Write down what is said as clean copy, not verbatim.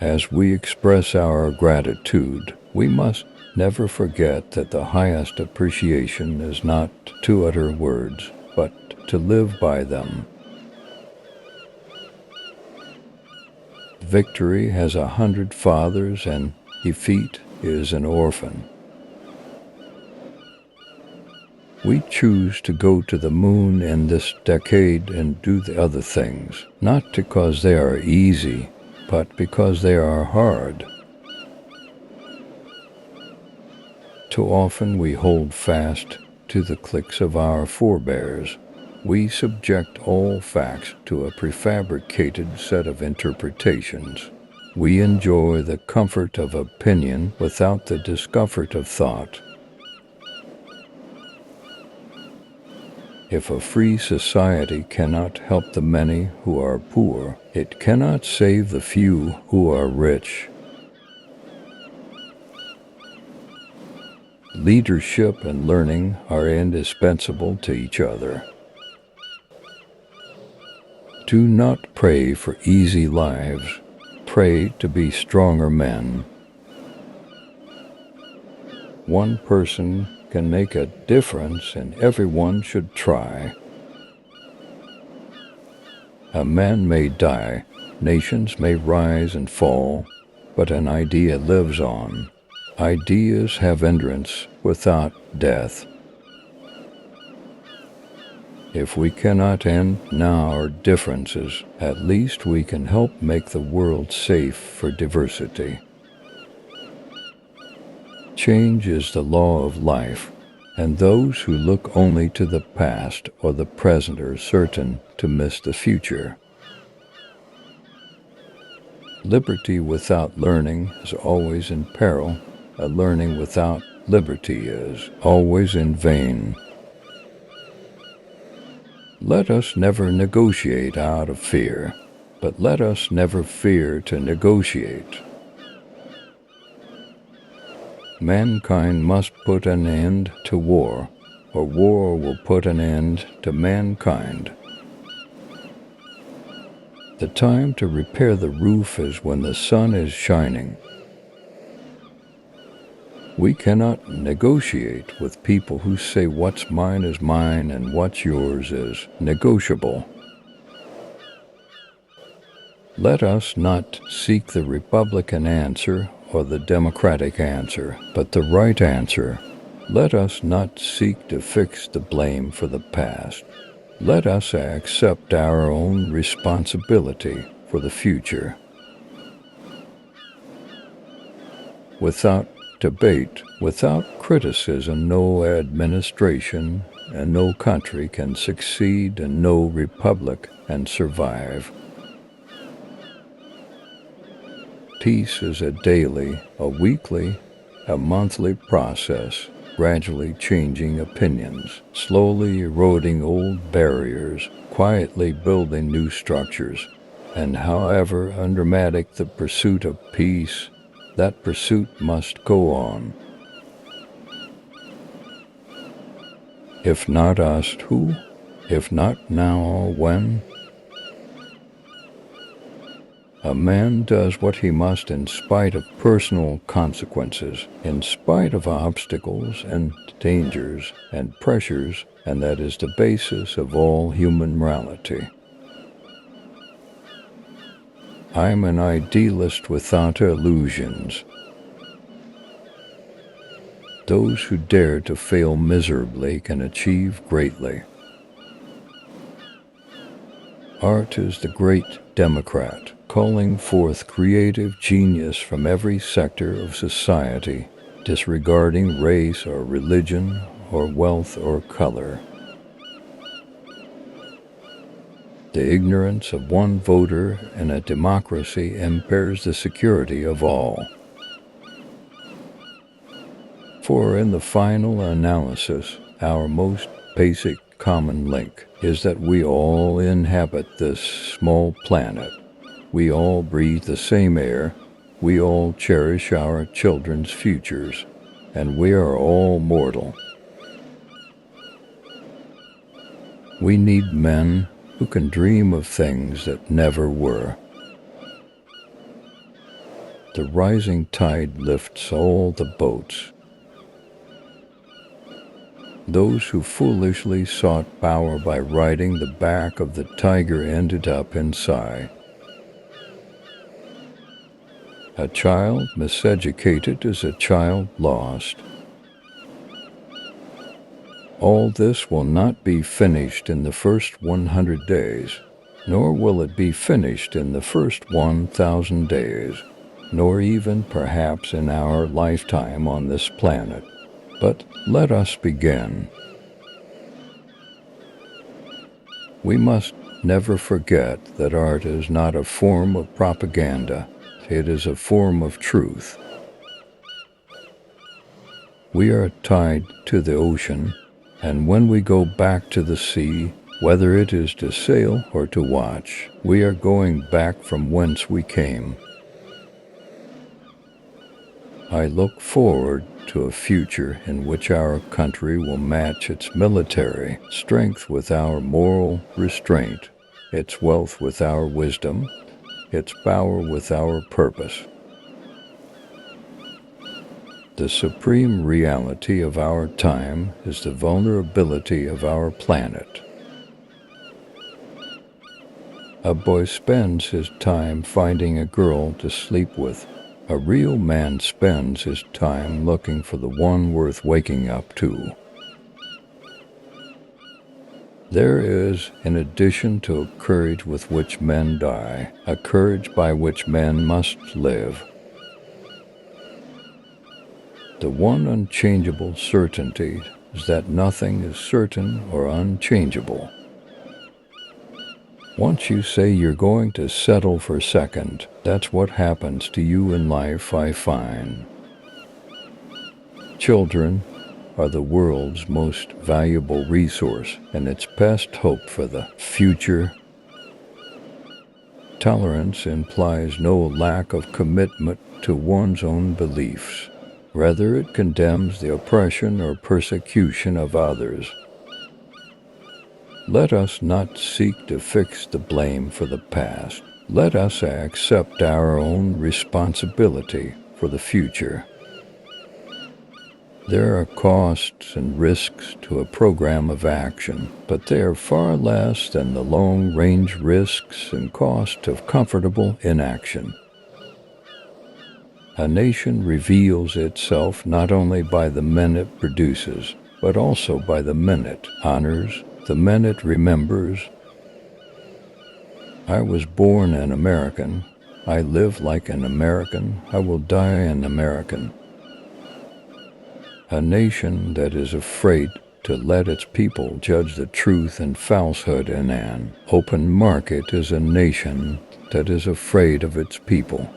As we express our gratitude, we must never forget that the highest appreciation is not to utter words, but to live by them. Victory has 100 fathers, and defeat is an orphan. We choose to go to the moon in this decade and do the other things, not because they are easy, but because they are hard. Too often we hold fast to the cliques of our forebears. We subject all facts to a prefabricated set of interpretations. We enjoy the comfort of opinion without the discomfort of thought. If a free society cannot help the many who are poor, it cannot save the few who are rich. Leadership and learning are indispensable to each other. Do not pray for easy lives. Pray to be stronger men. One person can make a difference, and everyone should try. A man may die, nations may rise and fall, but an idea lives on. Ideas have endurance without death. If we cannot end now our differences, at least we can help make the world safe for diversity. Change is the law of life, and those who look only to the past or the present are certain to miss the future. Liberty without learning is always in peril. A learning without liberty is always in vain. Let us never negotiate out of fear, but let us never fear to negotiate. Mankind must put an end to war, or war will put an end to mankind. The time to repair the roof is when the sun is shining. We cannot negotiate with people who say what's mine is mine and what's yours is negotiable. Let us not seek the Republican answer or the Democratic answer, but the right answer. Let us not seek to fix the blame for the past. Let us accept our own responsibility for the future. Without debate, without criticism, no administration and no country can succeed, and no republic can survive. Peace is a daily, a weekly, a monthly process, gradually changing opinions, slowly eroding old barriers, quietly building new structures. And however undramatic the pursuit of peace, that pursuit must go on. If not us, who? If not now, when? A man does what he must in spite of personal consequences, in spite of obstacles and dangers and pressures, and that is the basis of all human morality. I am an idealist without illusions. Those who dare to fail miserably can achieve greatly. Art is the great democrat, calling forth creative genius from every sector of society, disregarding race or religion or wealth or color. The ignorance of one voter in a democracy impairs the security of all. For in the final analysis, our most basic common link is that we all inhabit this small planet. We all breathe the same air. We all cherish our children's futures, and we are all mortal. We need men who can dream of things that never were. the rising tide lifts all the boats. Those who foolishly sought power by riding the back of the tiger ended up inside. A child miseducated is a child lost. All this will not be finished in the first 100 days, nor will it be finished in the first 1,000 days, nor even perhaps in our lifetime on this planet. But let us begin. We must never forget that art is not a form of propaganda. It is a form of truth. We are tied to the ocean, and when we go back to the sea, whether it is to sail or to watch, we are going back from whence we came. I look forward to a future in which our country will match its military strength with our moral restraint, its wealth with our wisdom, its power with our purpose. The supreme reality of our time is the vulnerability of our planet. A boy spends his time finding a girl to sleep with. A real man spends his time looking for the one worth waking up to. There is, in addition to a courage with which men die, a courage by which men must live. The one unchangeable certainty is that nothing is certain or unchangeable. Once you say you're going to settle for second, that's what happens to you in life, I find. Children are the world's most valuable resource and its best hope for the future. Tolerance implies no lack of commitment to one's own beliefs. Rather, it condemns the oppression or persecution of others. Let us not seek to fix the blame for the past. Let us accept our own responsibility for the future. There are costs and risks to a program of action, but they are far less than the long-range risks and cost of comfortable inaction. A nation reveals itself not only by the men it produces, but also by the men it honors, the men it remembers. I was born an American. I live like an American. I will die an American. A nation that is afraid to let its people judge the truth and falsehood in an open market is a nation that is afraid of its people.